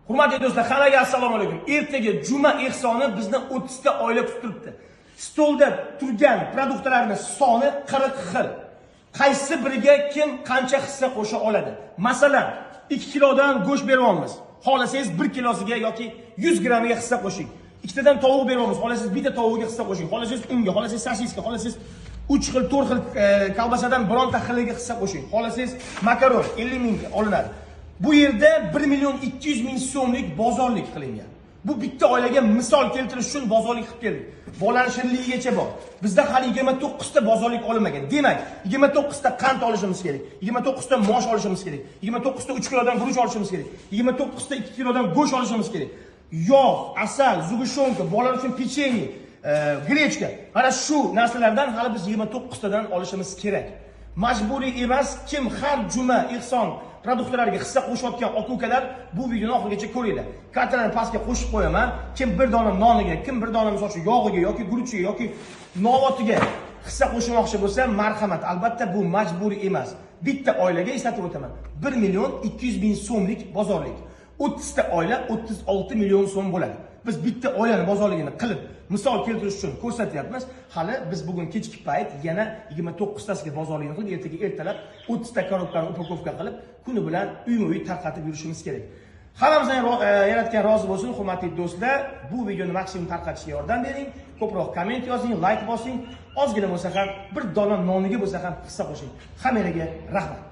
Hurmatli do'stlar, hammaga assalomu alaykum. Ertaga juma ehsoni bizni 30 ta oila kutibdi. Stolda turgan produktlarning soni 40 xil. Qaysi biriga kim qancha hissa qo'sha oladi? Masalan, 2 kilodan go'sht beryapmiz. Xohlasangiz 1 kilosiga yoki 100 grammiga hissa qo'shing. Ikkitadan tovuq beryapmiz. Xohlasangiz bitta tovugiga hissa qo'shing. Xohlasangiz unga, xohlasangiz sosiska, xohlasangiz 3 xil, 4 xil kolbasadan bironta xiliga hissa qo'shing. Xohlasangiz makaron 50 ming olinadi. Bu yerda 1.200.000 so'mlik bozorlik qilingan. Bu bitta oilaga misol keltirish uchun bozorlik qilib keldik. Bolalar shirinligigacha bor. Bizda hali 29 ta bozorlik olinmagan. Demak, 29 ta qand olishimiz kerak. 29 ta mosh olishimiz kerak. 29 ta 3 kilodan guruch olishimiz kerak. 29 ta 2 kilodan go'sht olishimiz kerak. Yog', asal, zugishonka, bolalar uchun pechenye, grechka. Mana shu narsalardan hali biz 29 tadan olishimiz kerak. Majburiy emas, kim har juma ehson produktlarga hissa qo'shayotgan aka-ukalar bu videoni oxirigacha ko'ringlar. Kartalarni pastga qo'shib qo'yaman. Kim bir dona noniga, kim bir dona misol uchun yog'iga yoki guruchiga yoki novotiga hissa qo'shmoqchi bo'lsa, marhamat, albatta bu majburiy emas. Bitta oilaga eslatib o'taman. 1.200.000 so'mlik bozorlik. 30 ta oila 36 million so'm bo'ladi. Biz bitta oilani bozorligini qilib, misol keltirish uchun ko'rsatyapmiz. Hali biz bugun kechki payt yana 29 tasiga bozorlikni qilib, ertaga ertalab 30 ta korobkani upakovka qilib, kuni bilan uyma-uy tarqatib yurishimiz kerak. Hammamizdan yaratgan rozi bo'lsin, hurmatli do'stlar. Bu videoni maksimum tarqatishga yordam bering. Ko'proq komment yozing, like bosing. Ozgina bo'lsa ham, bir dona noniga bo'lsa ham hissa qo'shing. Hammaga rahmat.